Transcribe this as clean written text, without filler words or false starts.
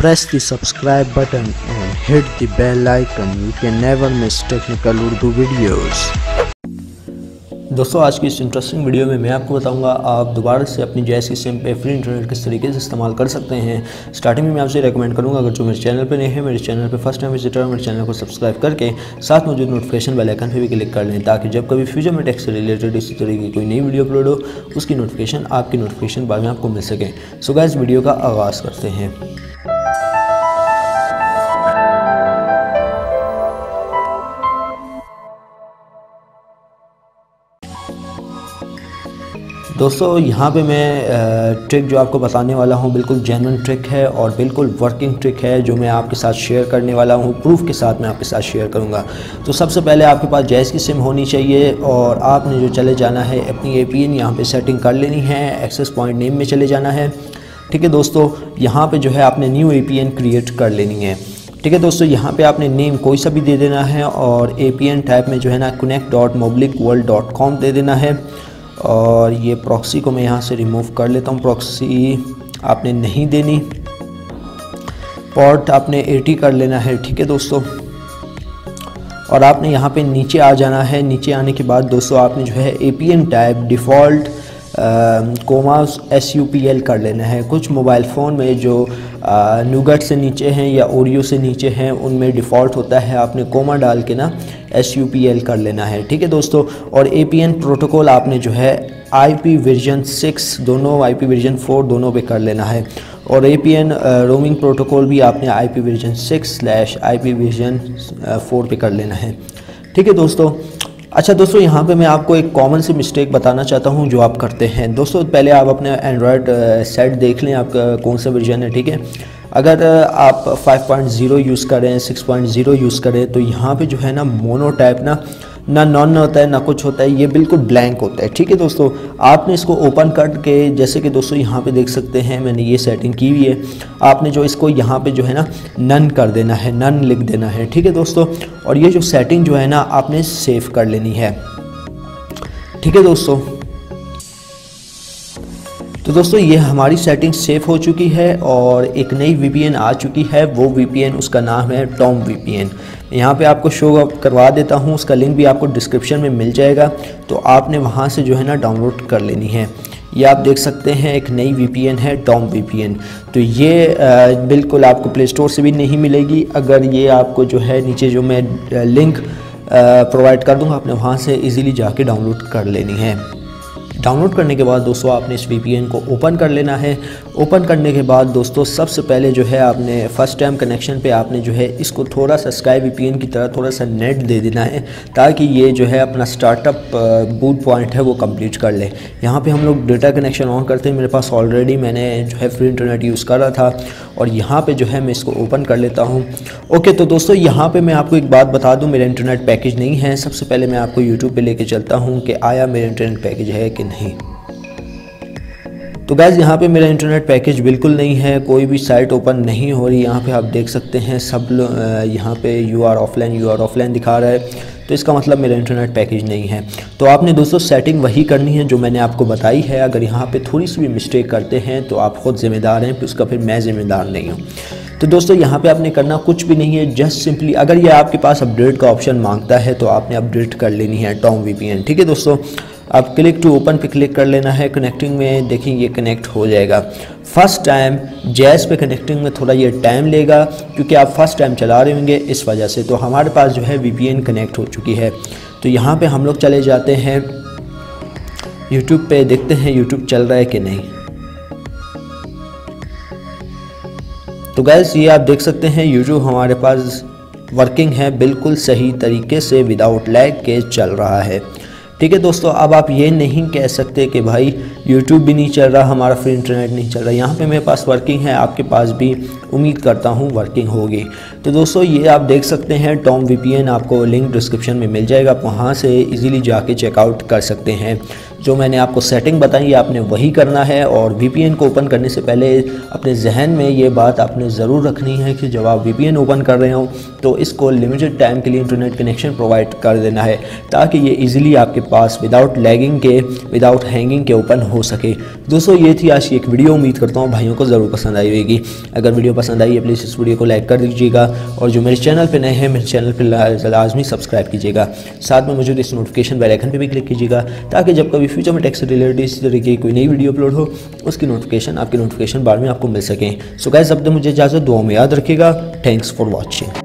Press the subscribe button and hit the bell icon. You can never miss technical Urdu videos. दोस्तों आज की इस interesting video में मैं आपको बताऊंगा आप दोबारा से अपनी जैज़ की सिम पे फ्री इंटरनेट किस तरीके से इस्तेमाल कर सकते हैं। स्टार्टिंग में मैं आपसे रेकमेंड करूंगा अगर जो मेरे चैनल पे नए हैं मेरे चैनल पे फर्स्ट टाइम विजिटर मेरे चैनल को सब्सक्राइब करके साथ मौजूद नोटिफिकेशन बेल आइकन पे भी क्लिक कर लें ताकि जब कभी फ्यूचर में टेक से रिलेटेड इसी तरीके की कोई नई वीडियो अपलोड हो उसकी नोटिफिकेशन आपकी नोटिफिकेशन बार में आपको मिल सके। सो गाइस वीडियो का आगाज़ करते हैं। दोस्तों यहाँ पे मैं ट्रिक जो आपको बताने वाला हूँ बिल्कुल जेन्युइन ट्रिक है और बिल्कुल वर्किंग ट्रिक है जो मैं आपके साथ शेयर करने वाला हूँ। प्रूफ के साथ मैं आपके साथ शेयर करूँगा। तो सबसे पहले आपके पास जैज़ की सिम होनी चाहिए और आपने जो चले जाना है अपनी APN यहाँ पे सेटिंग कर लेनी है। एक्सेस पॉइंट नेम में चले जाना है। ठीक है दोस्तों, यहाँ पर जो है आपने न्यू APN क्रिएट कर लेनी है। ठीक है दोस्तों, यहाँ पे आपने नेम कोई सा भी दे देना है और APN टाइप में जो है ना connect.mobilicworld.com दे देना है। और ये प्रॉक्सी को मैं यहाँ से रिमूव कर लेता हूँ। प्रॉक्सी आपने नहीं देनी, पोर्ट आपने 80 कर लेना है। ठीक है दोस्तों, और आपने यहाँ पे नीचे आ जाना है। नीचे आने के बाद दोस्तों आपने जो है APN type default commas SUPL कर लेना है। कुछ मोबाइल फ़ोन में जो नूगट से नीचे हैं या ओरियो से नीचे हैं उनमें डिफ़ॉल्ट होता है, आपने कोमा डाल के ना SUPL कर लेना है। ठीक है दोस्तों, और APN प्रोटोकॉल आपने जो है IP वर्जन 6 दोनों IP वर्जन 4 दोनों पे कर लेना है और APN रोमिंग प्रोटोकॉल भी आपने IP वर्जन 6/IP वर्जन 4 पे कर लेना है। ठीक है दोस्तों। अच्छा दोस्तों, यहाँ पे मैं आपको एक कॉमन सी मिस्टेक बताना चाहता हूँ जो आप करते हैं। दोस्तों पहले आप अपने एंड्रॉयड सेट देख लें आपका कौन सा वर्जन है। ठीक है, अगर आप 5.0 यूज़ करें 6.0 यूज़ करें तो यहाँ पे जो है ना मोनो टाइप ना नॉन होता है ना कुछ होता है, ये बिल्कुल ब्लैंक होता है। ठीक है दोस्तों, आपने इसको ओपन करके जैसे कि दोस्तों यहाँ पे देख सकते हैं मैंने ये सेटिंग की हुई है। आपने जो इसको यहाँ पे जो है ना नन कर देना है, नन लिख देना है। ठीक है दोस्तों, और ये जो सेटिंग जो है ना आपने सेव कर लेनी है। ठीक है दोस्तों, तो दोस्तों ये हमारी सेटिंग सेव हो चुकी है और एक नई VPN आ चुकी है। वो VPN उसका नाम है टॉम VPN। यहाँ पे आपको शो करवा देता हूँ, उसका लिंक भी आपको डिस्क्रिप्शन में मिल जाएगा। तो आपने वहाँ से जो है ना डाउनलोड कर लेनी है। ये आप देख सकते हैं एक नई VPN है टॉम VPN। तो ये बिल्कुल आपको प्ले स्टोर से भी नहीं मिलेगी। अगर ये आपको जो है नीचे जो मैं लिंक प्रोवाइड कर दूँगा आपने वहाँ से ईज़िली जाके डाउनलोड कर लेनी है। डाउनलोड करने के बाद दोस्तों आपने इस VPN को ओपन कर लेना है। ओपन करने के बाद दोस्तों सबसे पहले जो है आपने फर्स्ट टाइम कनेक्शन पे आपने जो है इसको थोड़ा सा स्काई VPN की तरह थोड़ा सा नेट दे देना है ताकि ये जो है अपना स्टार्टअप बूट पॉइंट है वो कंप्लीट कर ले। यहाँ पे हम लोग डेटा कनेक्शन ऑन करते हैं। मेरे पास ऑलरेडी मैंने जो है फ्री इंटरनेट यूज़ कर रहा था और यहाँ पर जो है मैं इसको ओपन कर लेता हूँ। ओके, तो दोस्तों यहाँ पर मैं आपको एक बात बता दूँ, मेरा इंटरनेट पैकेज नहीं है। सबसे पहले मैं आपको यूट्यूब पर लेके चलता हूँ कि आया मेरा इंटरनेट पैकेज है कि नहीं। तो गाइस यहाँ पे मेरा इंटरनेट पैकेज बिल्कुल नहीं है, कोई भी साइट ओपन नहीं हो रही। यहाँ पे आप देख सकते हैं सब यहाँ पे यू आर ऑफलाइन दिखा रहा है, तो इसका मतलब मेरा इंटरनेट पैकेज नहीं है। तो आपने दोस्तों सेटिंग वही करनी है जो मैंने आपको बताई है। अगर यहाँ पे थोड़ी सी भी मिस्टेक करते हैं तो आप खुद ज़िम्मेदार हैं, उसका फिर मैं ज़िम्मेदार नहीं हूँ। तो दोस्तों यहाँ पे आपने करना कुछ भी नहीं है, जस्ट सिंपली अगर ये आपके पास अपडेट का ऑप्शन मांगता है तो आपने अपडेट कर लेनी है टॉम VPN। ठीक है दोस्तों, आप क्लिक टू ओपन पे क्लिक कर लेना है। कनेक्टिंग में देखें ये कनेक्ट हो जाएगा। फर्स्ट टाइम जैज़ पे कनेक्टिंग में थोड़ा ये टाइम लेगा क्योंकि आप फर्स्ट टाइम चला रहे होंगे इस वजह से। तो हमारे पास जो है VPN कनेक्ट हो चुकी है। तो यहाँ पे हम लोग चले जाते हैं यूट्यूब पे, देखते हैं यूट्यूब चल रहा है कि नहीं। तो गाइस ये आप देख सकते हैं यूट्यूब हमारे पास वर्किंग है, बिल्कुल सही तरीके से विदाउट लैग के चल रहा है। ठीक है दोस्तों, अब आप ये नहीं कह सकते कि भाई YouTube भी नहीं चल रहा, हमारा फ्री इंटरनेट नहीं चल रहा। यहाँ पे मेरे पास वर्किंग है, आपके पास भी उम्मीद करता हूँ वर्किंग होगी। तो दोस्तों ये आप देख सकते हैं टॉम VPN, आपको लिंक डिस्क्रिप्शन में मिल जाएगा, आप वहाँ से इजीली जाके चेकआउट कर सकते हैं। जो मैंने आपको सेटिंग बताई आपने वही करना है। और VPN को ओपन करने से पहले अपने जहन में ये बात आपने ज़रूर रखनी है कि जब आप VPN ओपन कर रहे हो तो इसको लिमिटेड टाइम के लिए इंटरनेट कनेक्शन प्रोवाइड कर देना है, ताकि ये इजीली आपके पास विदाउट लैगिंग के, विदाउट हैंगिंग के ओपन हो सके। दोस्तों ये थी आज की एक वीडियो, उम्मीद करता हूँ भाइयों को ज़रूर पसंद आई होगी। अगर वीडियो पसंद आई है प्लीज़ इस वीडियो को लाइक कर दीजिएगा, और जो मेरे चैनल पर नए हैं मेरे चैनल पर लाजमी सब्सक्राइब कीजिएगा। साथ में मौजूद इस नोटिफिकेशन बेल आइकन पर भी क्लिक कीजिएगा, ताकि जब कभी फ्यूचर में टेक से रिलेटेड इस तरीके की कोई नई वीडियो अपलोड हो उसकी नोटिफिकेशन आपकी नोटिफिकेशन बार में आपको मिल सकें। सो गाइस अब तक मुझे इजाज़त, दुआ में याद रखिएगा। Thanks for watching.